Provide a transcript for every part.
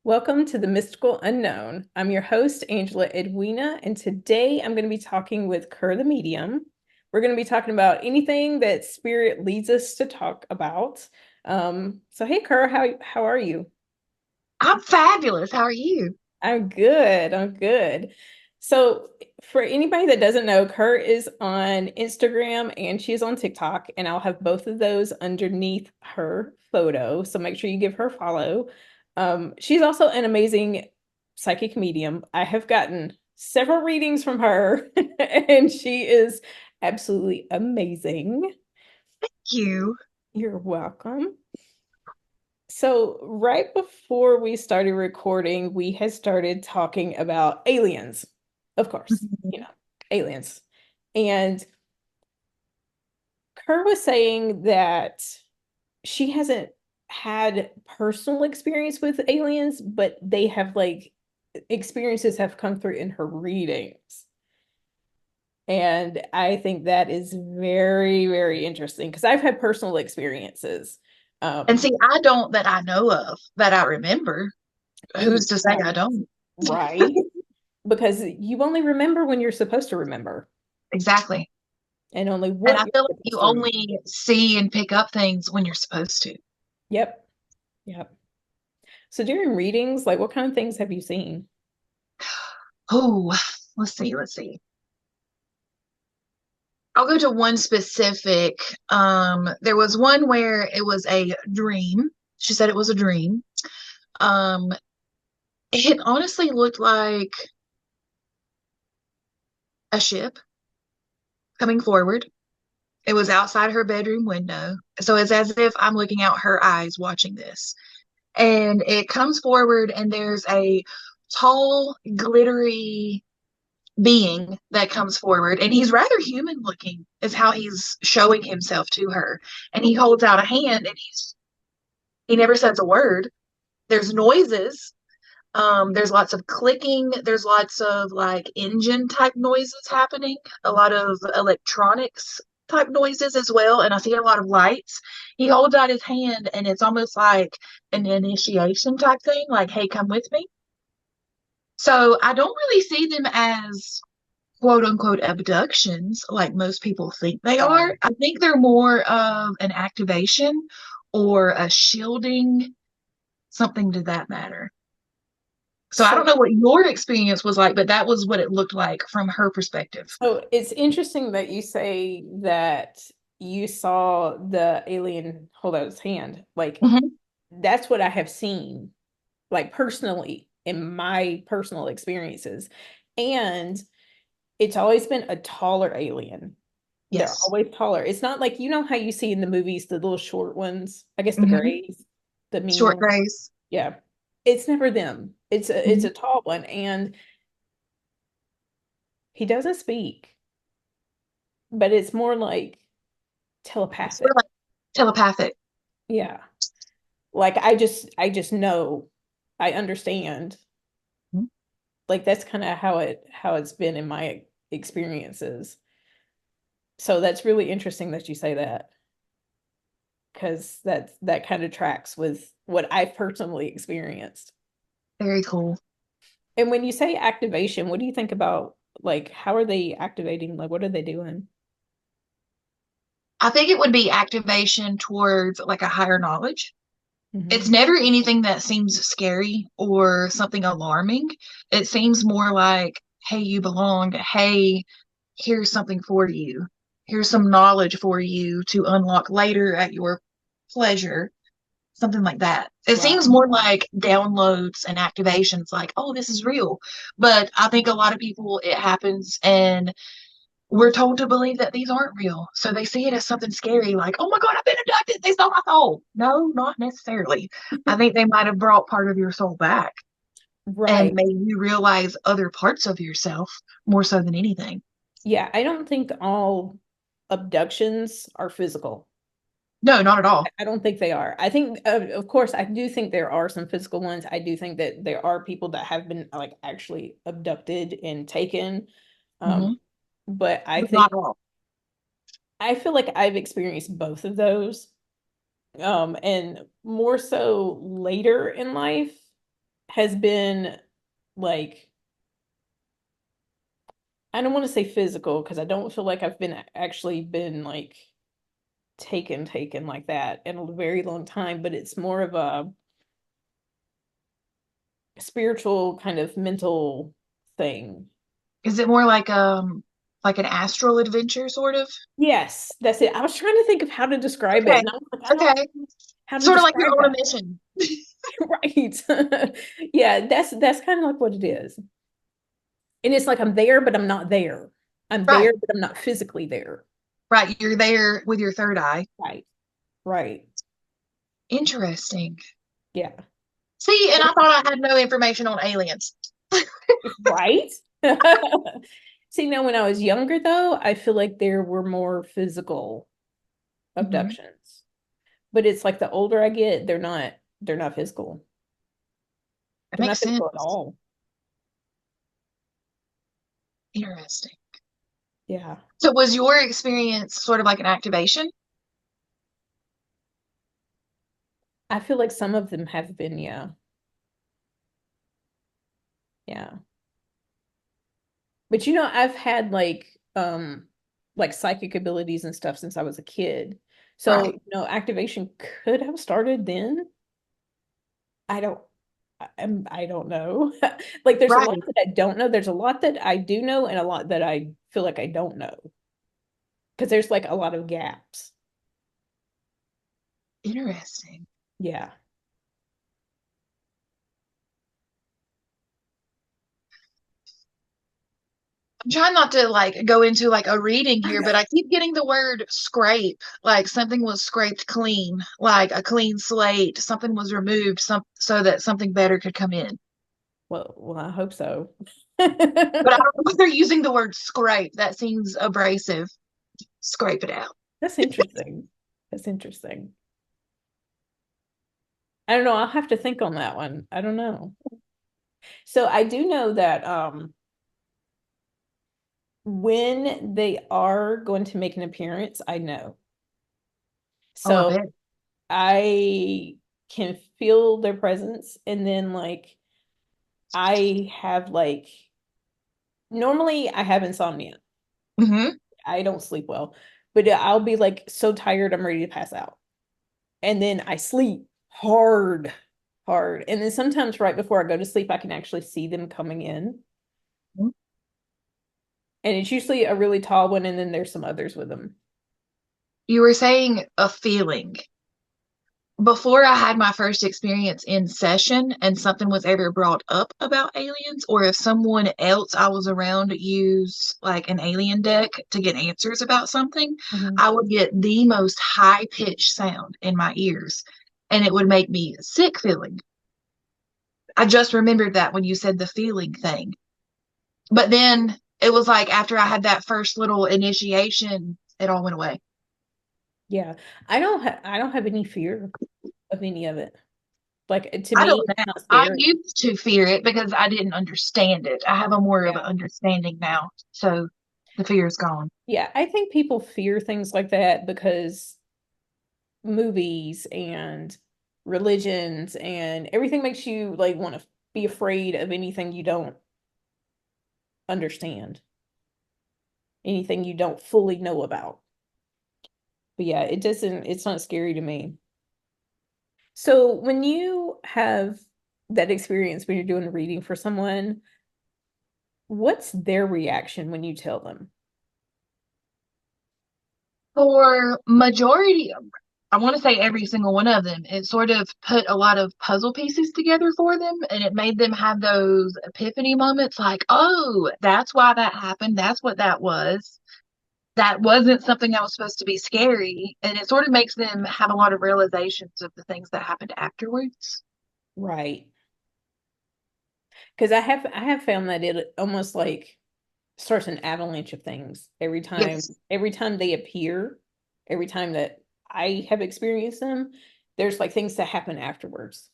Welcome to the Mystical Unknown. I'm your host, Angela Edwina, and today I'm going to be talking with Kurr the Medium. We're going to be talking about anything that spirit leads us to talk about. So hey Kurr, how are you? I'm fabulous. How are you? I'm good. I'm good. So for anybody that doesn't know, Kurr is on Instagram and she is on TikTok, and I'll have both of those underneath her photo. So make sure you give her a follow. She's also an amazing psychic medium. I have gotten several readings from her, and she is absolutely amazing. You. You're welcome. So, right before we started recording, we had started talking about aliens, of course, Mhm. aliens. And Kerr was saying that she hasn't had personal experience with aliens, but they have experiences have come through in her readings. And I think that is very, very interesting because I've had personal experiences. And Um, see, I don't that I know of, that I remember. Who's to say yeah, I don't? right. Because you only remember when you're supposed to remember, Exactly. and only And what I you're feel like supposed you to remember. only see and pick up things when you're supposed to. Yep. Yep. So during readings, like what kind of things have you seen? Oh, let's see. I'll go to one specific. There was one where it was a dream. She said it was a dream. Um, it honestly looked like a ship coming forward. It was outside her bedroom window. So it's as if I'm looking out her eyes watching this. And it comes forward, and there's a tall, glittery being that comes forward. And he's rather human looking, is how he's showing himself to her. And he holds out a hand, and he never says a word. There's noises. There's lots of clicking. There's lots of like engine type noises happening, a lot of electronics type noises as well. And I see a lot of lights. He holds out his hand, and it's almost like an initiation type thing, like, hey, come with me. So I don't really see them as quote unquote abductions like most people think they are. Right. I think they're more of an activation or a shielding, something to that matter. So I don't So, know what your experience was like, but that was what it looked like from her perspective. so it's interesting that you say that you saw the alien hold out his hand. Like Hmm. that's what I have seen, like personally in my personal experiences. And it's always been a taller alien. They're Yes. always taller. It's not like how you see in the movies the little short ones, I guess the Hmm. grays, the Short medium. grays. Yeah. It's never them. It's a Hmm. tall one, and he doesn't speak, but it's more like Sort of telepathic. like telepathic. Yeah. Like I just know. I understand. Mhm. Like that's kind of how it's been in my experiences. So that's really interesting that you say that because that kind of tracks with what I've personally experienced. Very cool. And when you say activation, what do you think about like how are they activating? Like what are they doing? I think it would be activation towards like a higher knowledge. It's Hmm. never anything that seems scary or something alarming. It seems more like, hey, you belong. Hey, here's something for you. Here's some knowledge for you to unlock later at your pleasure. Something like that. It seems Right. more like downloads and activations, like, oh, this is real. But I think a lot of people, it happens and we're told to believe that these aren't real. So they see it as something scary, like, oh my God, I've been abducted. They stole my soul. No, not necessarily. I think they might have brought part of your soul back and Right. made you realize other parts of yourself more so than anything. Yeah, I don't think all abductions are physical. No, not at all. I don't think they are. I think, of course, I do think there are some physical ones. I do think that there are people that have been like actually abducted and taken. Um, Hmm. but But not all. I feel like I've experienced both of those. And more so later in life. has been like, I don't want to say physical because I don't feel like I've been actually been like taken like that in a very long time, but it's more of a spiritual kind of mental thing. Is it more like an astral adventure sort of? Yes, that's it. I was trying to think of how to describe it, Okay. and I was like, I don't Okay. know how to Sort of like you're describe on a that. mission. Right. Yeah, that's kind of like what it is. And it's like I'm there, but I'm not there. I'm Right. there, but I'm not physically there. Right. You're there with your third eye. Right. Right. Interesting. Yeah. See, and I thought I had no information on aliens. Right. See, now when I was younger though, I feel like there were more physical Hmm. abductions. But it's like the older I get, they're not physical. That They're makes not physical at sense. all. Interesting. Yeah. So was your experience sort of like an activation? I feel like some of them have been, yeah. Yeah. But I've had like psychic abilities and stuff since I was a kid. So, Right. activation could have started then. I don't I don't know. Like there's a lot Right. that I don't know. There's a lot that I do know and a lot that I feel like I don't know. Because there's like a lot of gaps. Interesting. Yeah. I'm trying not to like go into like a reading here, but I keep getting the word scrape, like something was scraped clean, like a clean slate, something was removed so that something better could come in. Well, I hope so. But I don't know if they're using the word scrape. That seems abrasive. Scrape it out. That's interesting. That's interesting. I don't know. I'll have to think on that one. I don't know. So I do know that when they are going to make an appearance, I know. Oh, I So bet. I can feel their presence, and then like I have like normally I have insomnia. Hmm. I don't sleep well, but I'll be like so tired I'm ready to pass out. And then I sleep hard, hard. And then sometimes right before I go to sleep, I can actually see them coming in. And it's usually a really tall one, and then there's some others with them. You were saying a feeling. Before I had my first experience in session and something was ever brought up about aliens, or if someone else I was around used like an alien deck to get answers about something, Mhm. I would get the most high pitched sound in my ears and it would make me sick feeling. I just remembered that when you said the feeling thing. But then it was like after I had that first little initiation, it all went away. Yeah. I don't have any fear of any of it. Like to I me, don't it's know. not I scary. used to fear it because I didn't understand it. I have a more of an Yeah. understanding now. So the fear is gone. Yeah, I think people fear things like that because movies and religions and everything makes you like want to be afraid of anything you don't understand, anything you don't fully know about. But yeah, it's not scary to me. So when you have that experience when you're doing a reading for someone, what's their reaction when you tell them? For majority, I want to say every single one of them, it sort of put a lot of puzzle pieces together for them and it made them have those epiphany moments like, oh, that's why that happened. That's what that was. That wasn't something that was supposed to be scary. And it sort of makes them have a lot of realizations of the things that happened afterwards. Right. Because I have found that it almost like starts an avalanche of things Yes, every time they appear, every time that I have experienced them, there's like things that happen afterwards.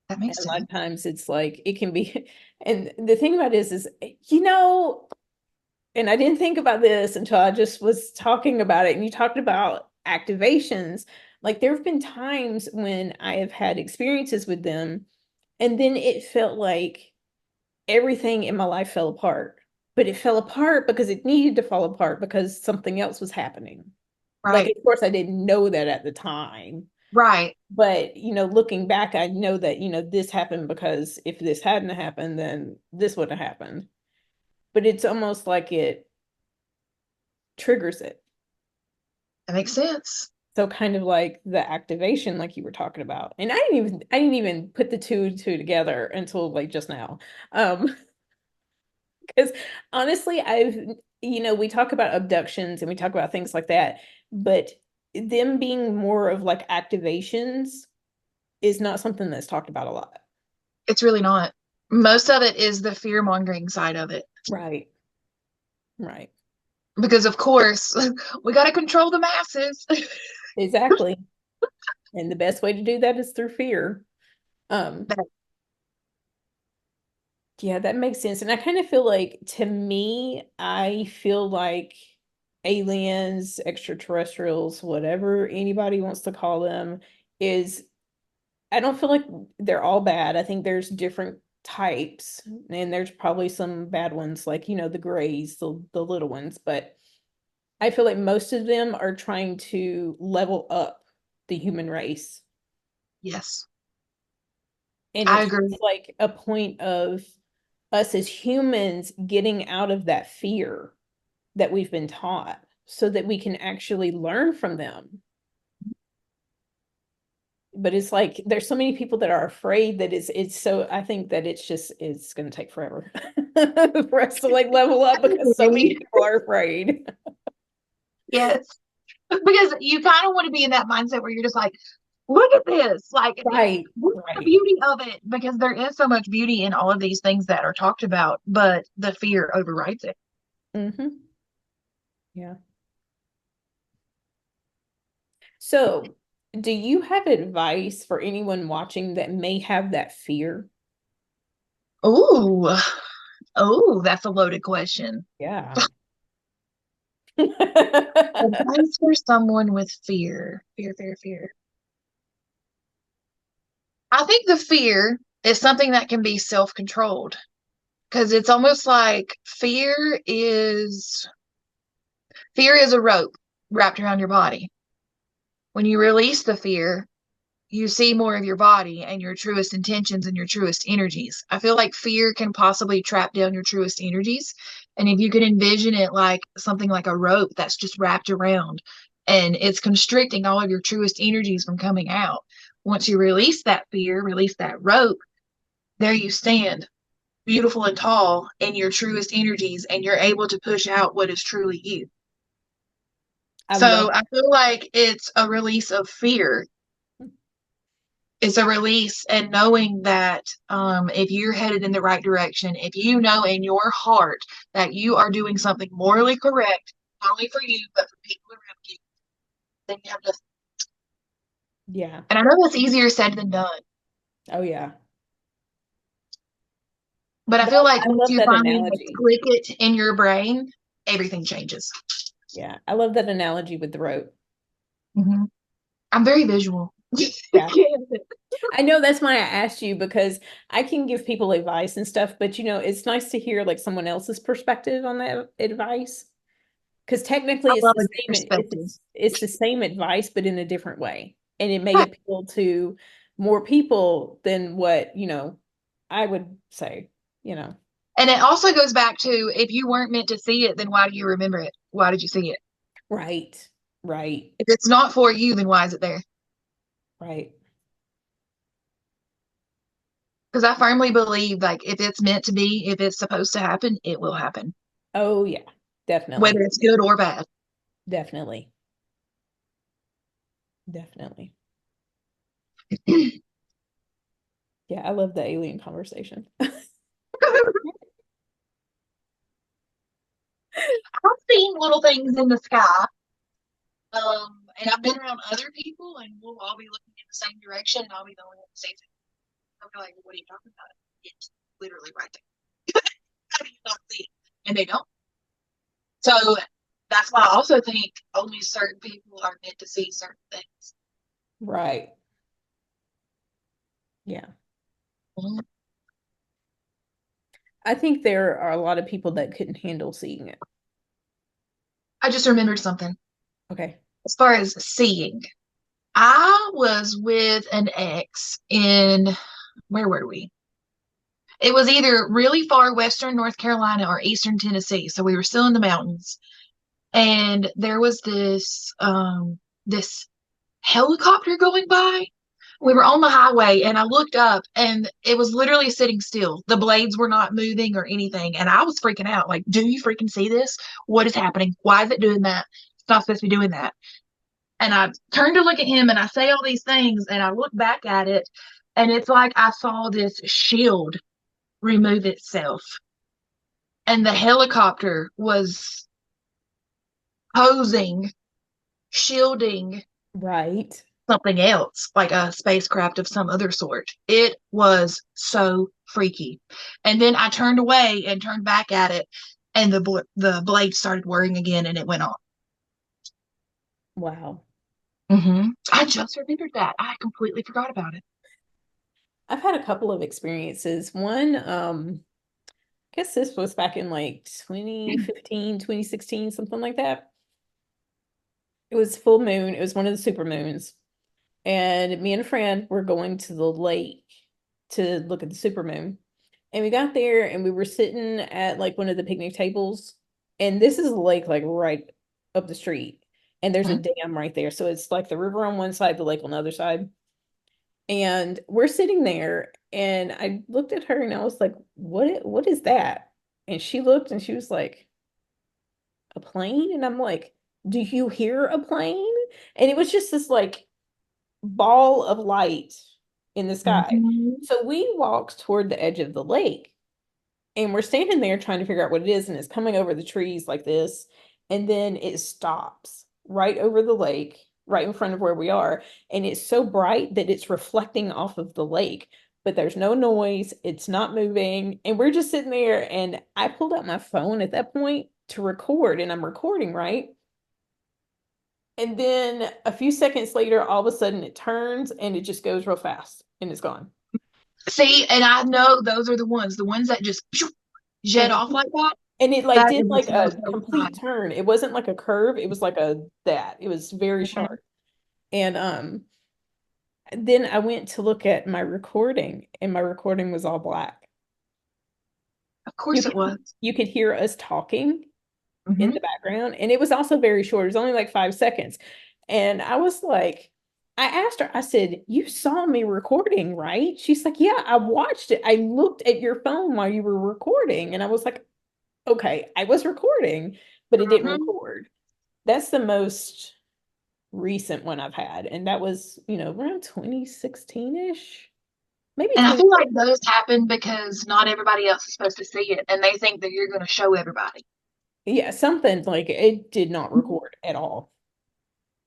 that And makes a lot of sense. times it's like it can be, and the thing about it is, and I didn't think about this until I just was talking about it, and you talked about activations. Like there have been times when I have had experiences with them, and then it felt like everything in my life fell apart. But it fell apart because it needed to fall apart because something else was happening. Like, Right. of course, I didn't know that at the time. Right. But, looking back, I know that, this happened because if this hadn't happened, then this wouldn't have happened. But it's almost like it triggers it. That makes sense. So kind of like the activation, like you were talking about. And I didn't even put the two together until like just now. Because honestly, we talk about abductions and we talk about things like that, but them being more of like activations is not something that's talked about a lot. It's really not. Most of it is the fear mongering side of it. Right. Right. Because, of course, we got to control the masses. Exactly. And the best way to do that is through fear. Um, yeah, that makes sense. And I kind of feel like, to me, I feel like aliens, extraterrestrials, whatever anybody wants to call them, is I don't feel like they're all bad. I think there's different types, and there's probably some bad ones, like, the grays, the little ones, but I feel like most of them are trying to level up the human race. Yes, And I it's agree. just like a point of us as humans getting out of that fear that we've been taught so that we can actually learn from them. But it's like there's so many people that are afraid that it's so I think that it's going to take forever for us to like level up because so many people are afraid. Yes. Because you kind of want to be in that mindset where you're just like, look at this. Like, Right, what's the right. beauty of it? Because there is so much beauty in all of these things that are talked about, but the fear overrides it. Hmm. Yeah. So, do you have advice for anyone watching that may have that fear? Oh, oh, that's a loaded question. Yeah. Advice for someone with fear. Fear, fear, fear. I think the fear is something that can be self-controlled because it's almost like fear is a rope wrapped around your body. When you release the fear, you see more of your body and your truest intentions and your truest energies. I feel like fear can possibly trap down your truest energies. And if you could envision it like something like a rope that's just wrapped around and it's constricting all of your truest energies from coming out. Once you release that fear, release that rope, there you stand, beautiful and tall in your truest energies, and you're able to push out what is truly you. I love So I feel like it's a release of fear. It's a release and knowing that if you're headed in the right direction, if you know in your heart that you are doing something morally correct, not only for you, but for people around you, then you have to. yeah. And I know that's easier said than done, Oh yeah. but I But feel like I once love you that finally analogy. click it in your brain, everything changes. Yeah. I love that analogy with the rope. Hmm. I'm very visual. Yeah. I know that's why I asked you, because I can give people advice and stuff, but it's nice to hear like someone else's perspective on that advice. Because I technically love a good perspective. it's the same advice, but in a different way. And it may appeal to more people than what, I would say, you know. And it also goes back to if you weren't meant to see it, then why do you remember it? Why did you see it? Right. Right. If it's not for you, then why is it there? Right. Because I firmly believe, like, if it's meant to be, if it's supposed to happen, it will happen, Oh yeah. whether Definitely. it's good or bad. Definitely. Definitely. Yeah, I love the alien conversation. I've seen little things in the sky, and I've been around other people, and we'll all be looking in the same direction, and I'll be the only one to see it. I'll be like, "What are you talking about? It's literally right there. How do you not see it?" And they don't. So that's why I also think only certain people are meant to see certain things. Right. Yeah. Mhm. I think there are a lot of people that couldn't handle seeing it. I just remembered something. Okay. As far as seeing, I was with an ex in, where were we? It was either really far western North Carolina or eastern Tennessee. So we were still in the mountains. And there was this helicopter going by. We were on the highway and I looked up and it was literally sitting still. The blades were not moving or anything. And I was freaking out. Like, do you freaking see this? What is happening? Why is it doing that? It's not supposed to be doing that. And I turned to look at him and I say all these things and I look back at it and it's like I saw this shield remove itself. And the helicopter was posing, shielding Right. something else, like a spacecraft of some other sort. It was so freaky. And then I turned away and turned back at it, and the blade started whirring again, and it went on. Wow. I just remembered that. I completely forgot about it. I've had a couple of experiences. One, I guess this was back in like 2015, 2016, something like that. It was full moon. It was one of the super moons. And me and a friend were going to the lake to look at the super moon. And we got there and we were sitting at like one of the picnic tables. And this is a lake like right up the street. And there's a dam right there. So it's like the river on one side, the lake on the other side. And we're sitting there and I looked at her and I was like, what is that? And she looked and she was like, a plane? And I'm like, do you hear a plane? And it was just this like ball of light in the sky. Mhm. So we walked toward the edge of the lake and we're standing there trying to figure out what it is. And it's coming over the trees like this. And then it stops right over the lake, right in front of where we are. And it's so bright that it's reflecting off of the lake. But there's no noise, it's not moving. And we're just sitting there. And I pulled out my phone at that point to record, and I'm recording, right? And then a few seconds later, all of a sudden it turns and it just goes real fast and it's gone. See, and I know those are the ones that just jet And off like that. and it like That did is the like most a complete terrifying. turn. It wasn't like a curve, it was like a that. It was very Mhm. sharp. And then I went to look at my recording and my recording was all black. Of You course it could was. you could hear us talking in Hmm. the background and it was also very short. It was only like 5 seconds. And I was like, I asked her, I said, you saw me recording, right? She's like, yeah, I watched it. I looked at your phone while you were recording. And I was like, okay, I was recording, but it didn't Hmm. record. That's the most recent one I've had. And that was, around 2016-ish, maybe And I 20. feel like those happen because not everybody else is supposed to see it, and they think that you're going to show everybody. Yeah, something like it did not record at all.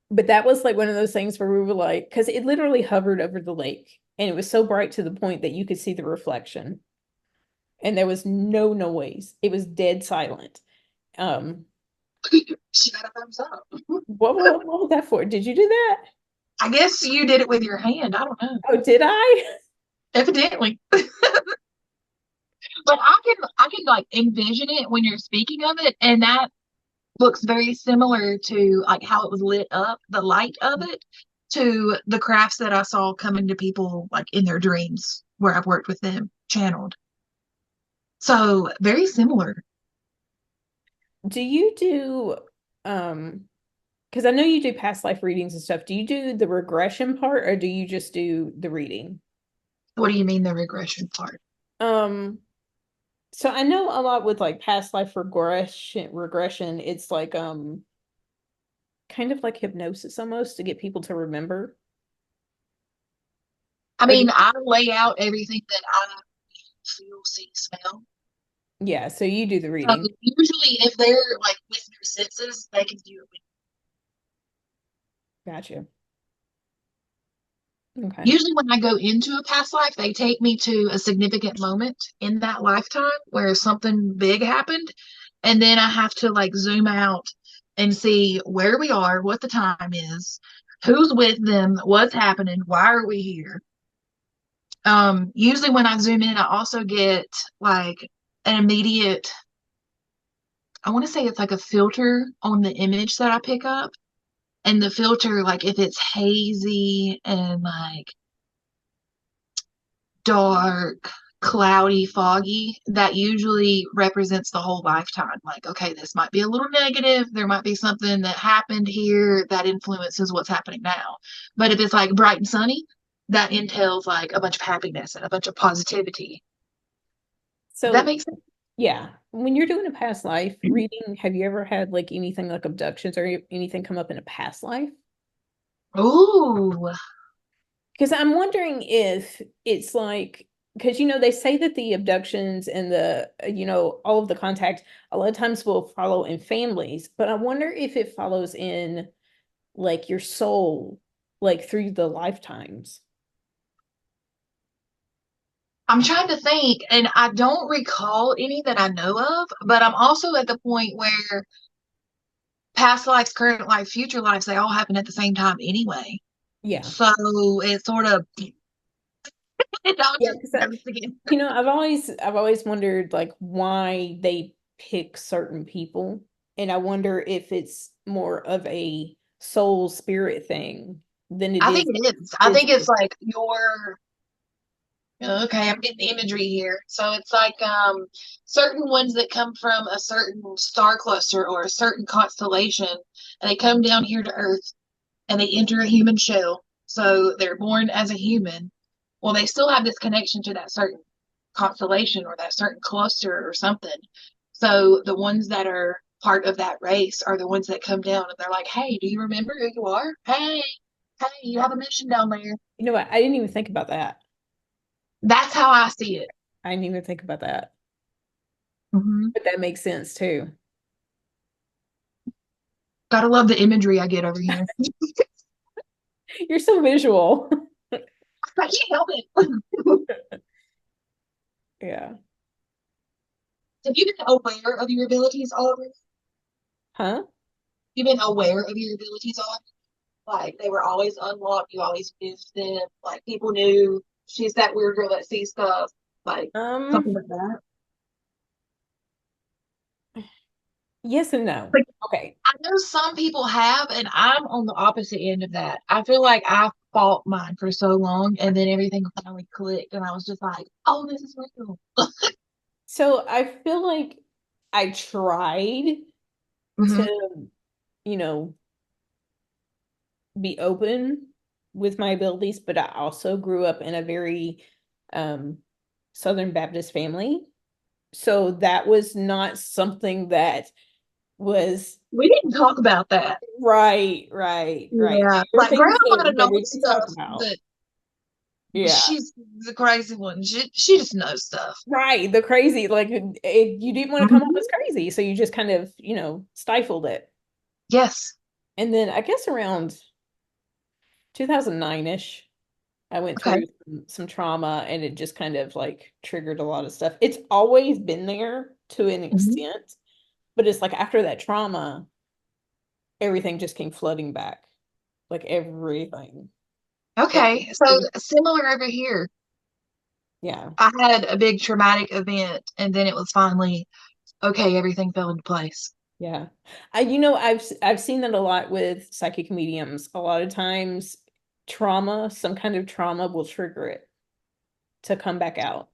But that was like one of those things where we were like, because it literally hovered over the lake and it was so bright to the point that you could see the reflection and there was no noise. It was dead silent. Um, She got a thumbs up. what was that for? Did you do that? I guess you did it with your hand. I don't know. Oh, did I? Evidently. But I can like envision it when you're speaking of it, and that looks very similar to like how it was lit up, the light of it, to the crafts that I saw coming to people like in their dreams where I've worked with them channeled. So very similar. Do you do um because I know you do past life readings and stuff. Do you do the regression part or do you just do the reading? What do you mean the regression part? Um, so I know a lot with like past life regression, it's like kind of like hypnosis almost to get people to remember. I Or do mean, I lay out everything that I feel, see, smell. yeah, so you do the So reading. usually, if they're like with their senses, they can do it. Gotcha. Okay. Usually, when I go into a past life, they take me to a significant moment in that lifetime where something big happened. And then I have to like zoom out and see where we are, what the time is, Who's with them? What's happening? Why are we here? Usually when I zoom in, I also get like an immediate, I want to say it's like a filter on the image that I pick up. And the filter, like if it's hazy and like dark, cloudy, foggy, that usually represents the whole lifetime. Like, okay, this might be a little negative. There might be something that happened here that influences what's happening now. But if it's like bright and sunny, that entails like a bunch of happiness and a bunch of positivity. That So, makes sense. yeah, when you're doing a past life reading, have you ever had like anything like abductions or anything come up in a past life? Ooh, Because I'm wondering if it's like, because they say that the abductions and the, all of the contact a lot of times will follow in families, but I wonder if it follows in like your soul, like through the lifetimes. I'm trying to think, and I don't recall any that I know of, but I'm also at the point where past lives, current life, future lives, they all happen at the same time anyway. Yeah. So it sort of it all Yeah, just because goes together. I've always wondered like why they pick certain people, and I wonder if it's more of a soul spirit thing than it I think is it is. I think it's physical. like your okay, I'm getting the imagery here. So it's like certain ones that come from a certain star cluster or a certain constellation, and they come down here to Earth and they enter a human shell. So they're born as a human. Well, they still have this connection to that certain constellation or that certain cluster or something. So the ones that are part of that race are the ones that come down and they're like, hey, do you remember who you are? Hey, you have a mission down there. You know what? I didn't even think about that. That's how I see it. I didn't even think about that. Mm-hmm. But that makes sense too. Gotta love the imagery I get over here. You're so visual. I can't help it. Yeah. Have you been aware of your abilities, Oliver? Huh? You've been aware of your abilities, Oliver? Like they were always unlocked. You always used them. Like people knew she's that weird girl that sees stuff. Like something Um, like that. yes and no. Like Okay. I know some people have, and I'm on the opposite end of that. I feel like I fought mine for so long, and then everything finally clicked, and I was just like, "Oh, this is real." So I feel like I tried Hmm. to, you know, be open with my abilities, but I also grew up in a very um Southern Baptist family. So that was not something that was We didn't talk about that. right. Yeah, There were like things Grandma might have that known we didn't talk stuff, about. but Yeah. she's the crazy one. She just knows stuff. Right. The crazy, like you didn't want to come off Hmm. as crazy. So you just kind of, stifled it. Yes. And then I guess around 2009-ish, I went Okay. through some trauma and it just kind of like triggered a lot of stuff. It's always been there to an Hmm. extent, but it's like after that trauma, everything just came flooding back. Like everything. Like, Okay. So similar over here. yeah. I had a big traumatic event, and then it was finally okay. Everything fell into place. Yeah. I've seen that a lot with psychic mediums. A lot of times trauma, some kind of trauma will trigger it to come back out.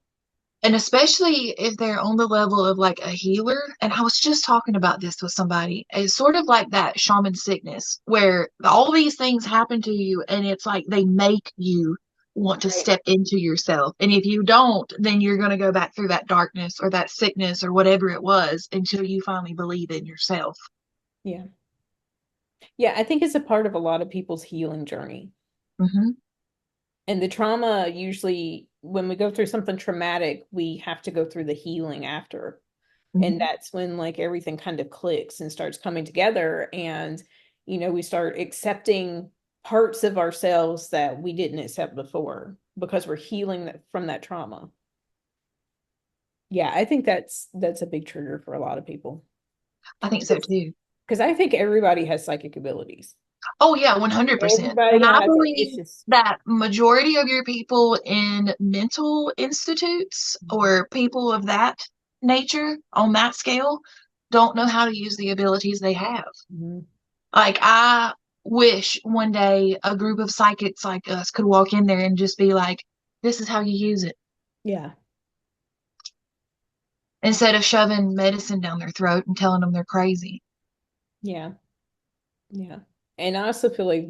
And especially if they're on the level of like a healer. And I was just talking about this with somebody. It's sort of like that shaman sickness where all these things happen to you, and it's like they make you want to Right. step into yourself. And if you don't, then you're going to go back through that darkness or that sickness or whatever it was until you finally believe in yourself. Yeah. Yeah, I think it's a part of a lot of people's healing journey. Hmm. And the trauma usually when we go through something traumatic, we have to go through the healing after. And Hmm. that's when like everything kind of clicks and starts coming together and we start accepting parts of ourselves that we didn't accept before because we're healing from that trauma. Yeah, I think that's a big trigger for a lot of people I think so too. because I think everybody has psychic abilities. Oh yeah, 100%. Everybody And gonna I have to, it's believe just, that majority of your people in mental institutes or people of that nature on that scale don't know how to use the abilities they have. Mhm. Like I wish one day a group of psychics like us could walk in there and just be like, this is how you use it, Yeah, instead of shoving medicine down their throat and telling them they're crazy. yeah, yeah. And I also feel like,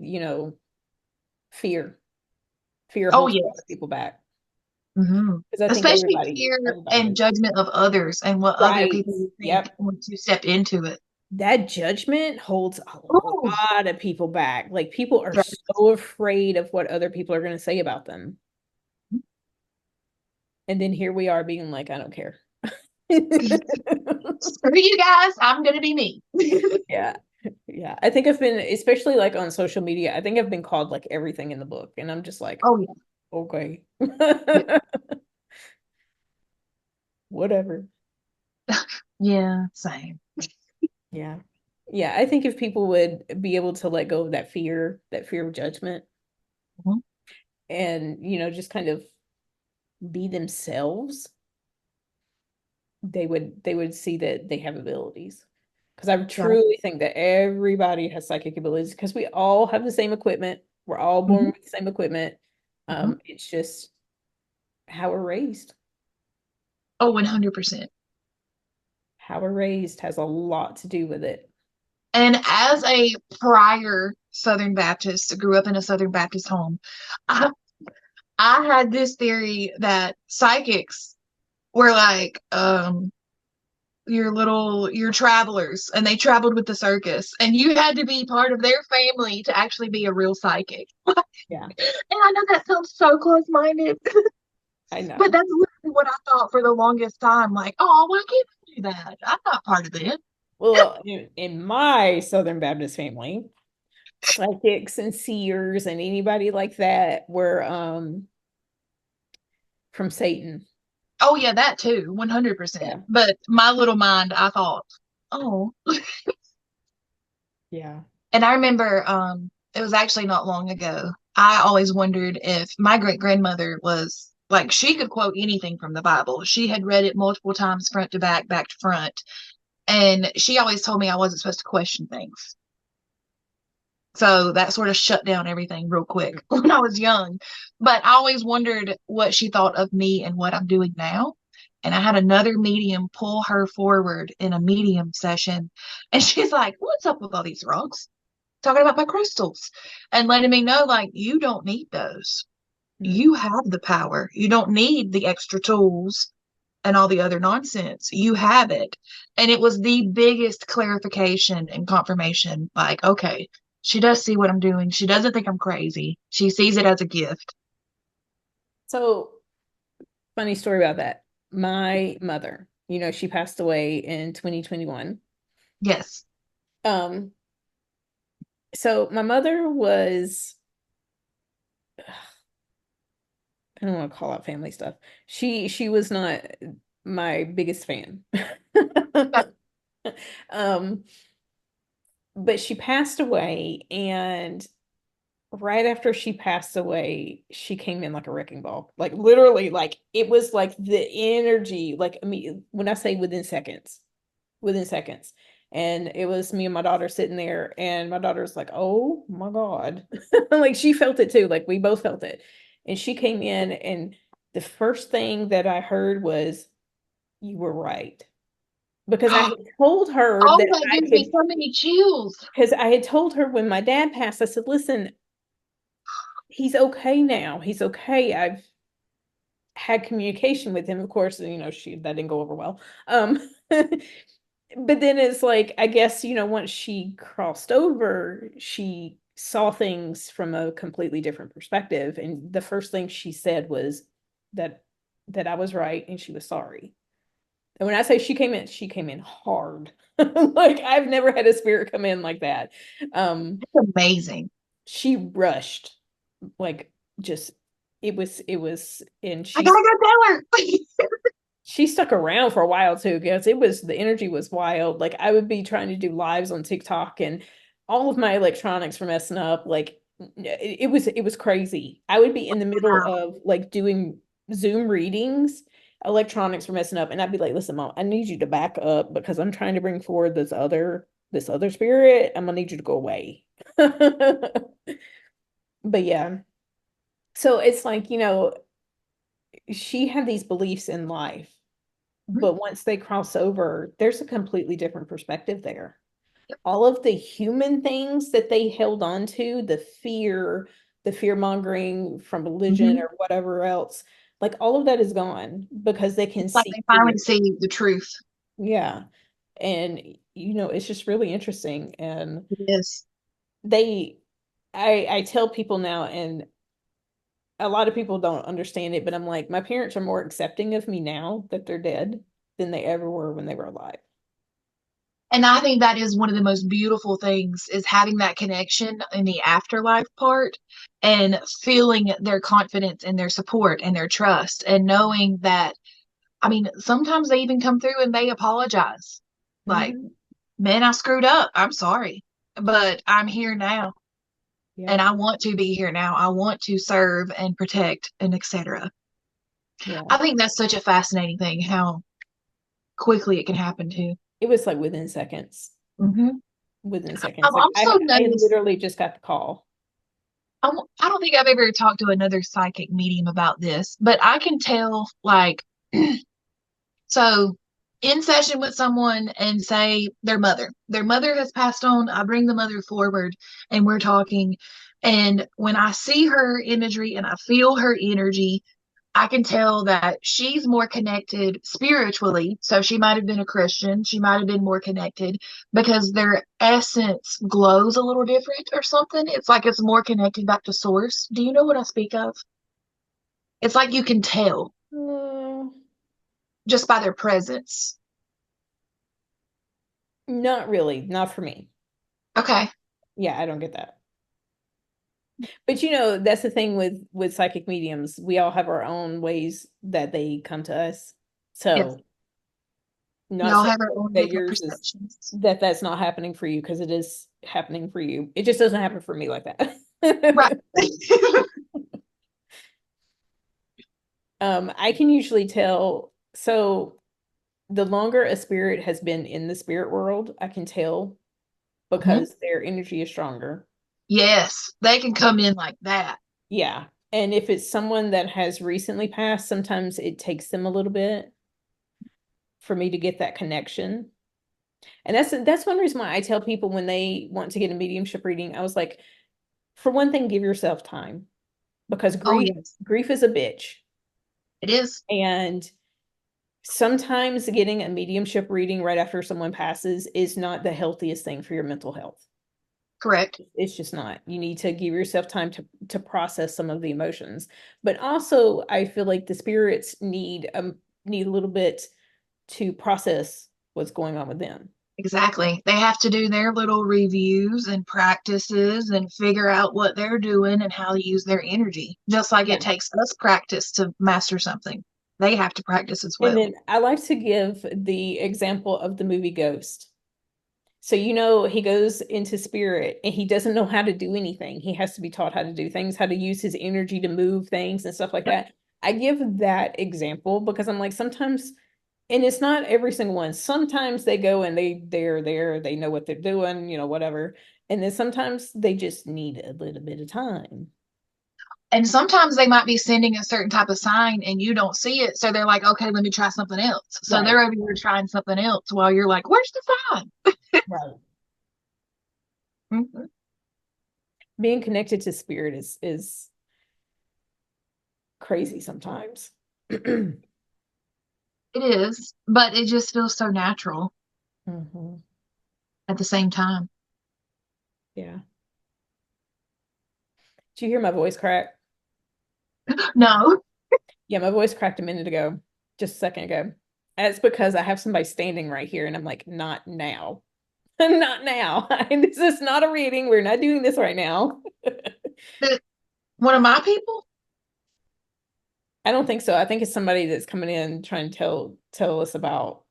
fear. Fear Oh holds a yeah. lot of people back. Hmm. Because I think Especially everybody, fear everybody and is. judgment of others and what other Right. people will think Yep. once you step into it. That judgment holds a Oh, lot of people back. Like people are yeah. so afraid of what other people are going to say about them. And then here we are being like, I don't care. Screw you guys, I'm gonna be me. Yeah. Yeah. I think I've been, especially like on social media, I think I've been called like everything in the book. And I'm just like, Oh yeah. okay. Yeah. Whatever. Yeah, same. Yeah. Yeah. I think if people would be able to let go of that fear of judgment Mhm. and, just kind of be themselves, they would see that they have abilities. Because I Right. truly think that everybody has psychic abilities because we all have the same equipment. We're all born Mhm. with the same equipment. Mhm. It's just how we're raised. Oh, 100%. How we're raised has a lot to do with it. And as a prior Southern Baptist, grew up in a Southern Baptist home, I, I had this theory that psychics were like your travelers and they traveled with the circus and you had to be part of their family to actually be a real psychic. And Yeah, I know that sounds so close-minded, I but know. that's literally what I thought for the longest time. Like, oh, why can't I do that? I'm not part of it. Well, in my Southern Baptist family, psychics and seers and anybody like that were from Satan. Oh yeah, that too, Yeah. 100%. But my little mind, I thought, oh. Yeah. And I remember it was actually not long ago. I always wondered if my great grandmother was like she could quote anything from the Bible. She had read it multiple times, front to back, back to front. And she always told me I wasn't supposed to question things. So that sort of shut down everything real quick when I was young. But I always wondered what she thought of me and what I'm doing now. And I had another medium pull her forward in a medium session. And she's like, what's up with all these rocks? Talking about my crystals and letting me know, like, you don't need those. Mm. You have the power. You don't need the extra tools and all the other nonsense. You have it. And it was the biggest clarification and confirmation like, okay, she does see what I'm doing. She doesn't think I'm crazy. She sees it as a gift. So, funny story about that. My mother, she passed away in 2021. Yes. Um, so my mother was, I don't want to call out family stuff. She was not my biggest fan. Um, but she passed away, and right after she passed away, she came in like a wrecking ball. Like literally, like it was like the energy, like I mean, when I say within seconds. And it was me and my daughter sitting there, and my daughter's like, "Oh my God." Like she felt it too. Like we both felt it. And she came in, and the first thing that I heard was, "You were right." Because I had told her Oh, that that I gives me could, so many chills. because I had told her when my dad passed, I said, "Listen, he's okay now. He's okay. I've had communication with him." Of course, that didn't go over well. But then it's like, I guess, once she crossed over, she saw things from a completely different perspective. And the first thing she said was that I was right and she was sorry. And when I say she came in hard. Like I've never had a spirit come in like that. Um, It's amazing. she rushed, like just it was, and I gotta go tell her. she stuck around for a while too, because the energy was wild. Like I would be trying to do lives on TikTok, and all of my electronics were messing up. Like it was crazy. I would be in the middle Wow. of like doing Zoom readings, electronics were messing up, and I'd be like, "Listen, Mom, I need you to back up because I'm trying to bring forward this other spirit. I'm gonna need you to go away." But yeah, so it's like, she had these beliefs in life, Mhm. but once they cross over, there's a completely different perspective there. All of the human things that they held on to, the fear mongering from religion Mhm. or whatever else, like all of that is gone because they can It's like see they through finally it. see the truth. Yeah. And it's just really interesting. And It is. they I tell people now, and a lot of people don't understand it, but I'm like, my parents are more accepting of me now that they're dead than they ever were when they were alive. And I think that is one of the most beautiful things is having that connection in the afterlife part and feeling their confidence and their support and their trust and knowing that, I mean, sometimes they even come through and they apologize. Like, Hmm. man, I screwed up. I'm sorry, but I'm here now Yeah. and I want to be here now. I want to serve and protect and etc. Yeah. I think that's such a fascinating thing how quickly it can happen too. It was like within seconds. Hmm. Within seconds. I've Like also I noticed literally just got the call. I don't think I've ever talked to another psychic medium about this, but I can tell, like, so in session with someone and say their mother has passed on. I bring the mother forward and we're talking. And when I see her imagery and I feel her energy, I can tell that she's more connected spiritually. So she might have been a Christian. She might have been more connected because their essence glows a little different or something. It's like it's more connected back to source. Do you know what I speak of? It's like you can tell Uh, just by their presence. Not really, not for me. Okay. Yeah, I don't get that. But that's the thing with psychic mediums. We all have our own ways that they come to us. Yes. So, We not all saying have our own that different yours is perceptions. that's not happening for you because it is happening for you. It just doesn't happen for me like Right. that. I can usually tell. So the longer a spirit has been in the spirit world, I can tell Mhm. because their energy is stronger. Yes, they can come in like that. Yeah. And if it's someone that has recently passed, sometimes it takes them a little bit for me to get that connection. And that's one reason why I tell people when they want to get a mediumship reading, I was like, for one thing, give yourself time because Oh, grief yes, grief is a bitch. it is. And sometimes getting a mediumship reading right after someone passes is not the healthiest thing for your mental health. Correct. It's just not. You need to give yourself time to process some of the emotions. But also, I feel like the spirits need a little bit to process what's going on with them. Exactly. They have to do their little reviews and practices and figure out what they're doing and how to use their energy. Just like it Yeah. takes us practice to master something, they have to practice as And well. then I like to give the example of the movie Ghost. So he goes into spirit and he doesn't know how to do anything. He has to be taught how to do things, how to use his energy to move things and stuff like that. I give that example because I'm like sometimes, and it's not every single one. Sometimes they go and they're there, they know what they're doing, whatever. And then sometimes they just need a little bit of time. And sometimes they might be sending a certain type of sign and you don't see it. So they're like, okay, let me try something else. So Right. they're over here trying something else while you're like, where's the sign? Right. Mhm. Being connected to spirit is crazy sometimes. It is, but it just feels so natural Hmm. at the same time. Yeah. Did you hear my voice crack? No. Yeah, my voice cracked a minute ago, just a second ago. That's because I have somebody standing right here, and I'm like, not now. Not now. This is not a reading. We're not doing this right now. One of my people? I don't think so. I think it's somebody that's coming in trying to tell us about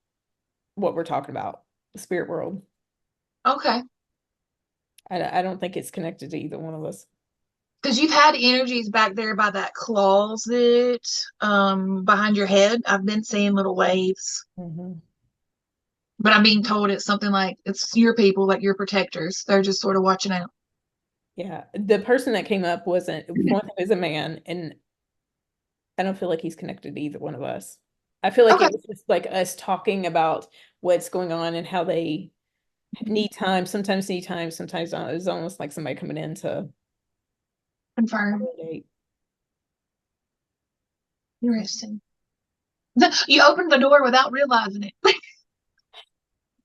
what we're talking about, the spirit world. Okay. I don't think it's connected to either one of us. Because you've had energies back there by that closet, behind your head. I've been seeing little waves, Hmm. but I'm being told it's something like it's your people, like your protectors. They're just sort of watching out. Yeah, the person that came up wasn't one thing is a man, and I don't feel like he's connected to either one of us. I feel like Okay, it was just like us talking about what's going on and how they need time, sometimes not. It was almost like somebody coming in to confirmed. validate Interesting. You opened the door without realizing it.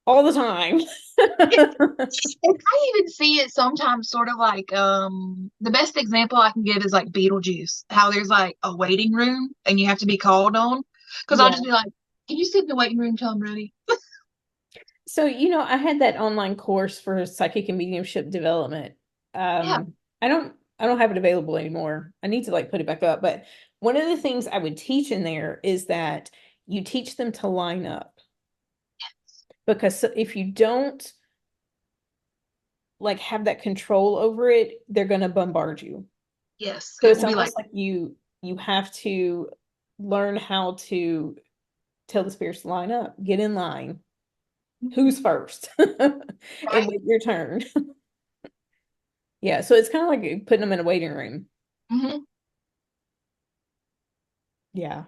all the time. And I even see it sometimes sort of like the best example I can give is like Beetlejuice, how there's like a waiting room and you have to be called on. Because I'll Yeah. just be like, can you sit in the waiting room till I'm ready? So, I had that online course for psychic and mediumship development. Yeah. I don't have it available anymore. I need to like put it back up. But one of the things I would teach in there is that you teach them to line up. Because if you don't like have that control over it, they're gonna bombard you. Yes. So It it's will be like, almost like you have to learn how to tell the spirits to line up, get in line. Who's first? And right? wait your turn. Yeah, so it's kind of like putting them in a waiting room. Hmm. Yeah,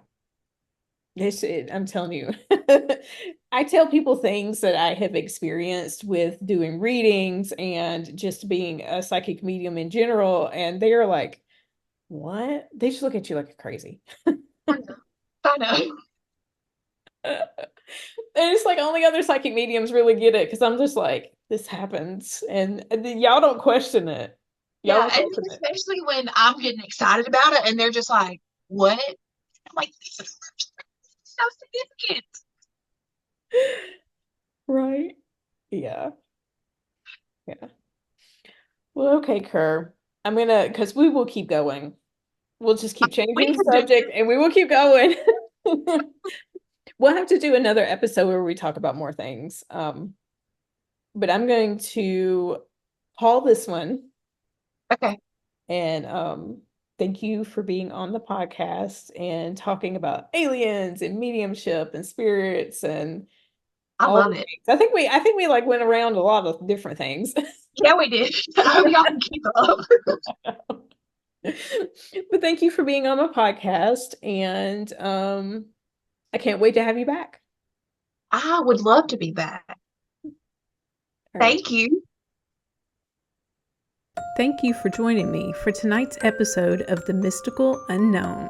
I'm telling you. I tell people things that I have experienced with doing readings and just being a psychic medium in general, and they're like, "What?" They just look at you like you're crazy. I know. I know. And it's like only other psychic mediums really get it because I'm just like, this happens, and then y'all don't question it. Y'all Yeah. don't And question it. especially when I'm getting excited about it and they're just like, what? I'm like, this is so significant. Right? Yeah. Yeah. Well, okay, Kerr. Because we will keep going. We'll just keep We changing the can do subject and we will keep going. We'll have to do another episode where we talk about more things. But I'm going to call this one okay. and thank you for being on the podcast and talking about aliens and mediumship and spirits and I all love the it. things. I think we like went around a lot of different things. Yeah, we did. I hope y'all can keep up. But thank you for being on my podcast and I can't wait to have you back. I would love to be back. All right. Thank you. Thank you for joining me for tonight's episode of The Mystical Unknown.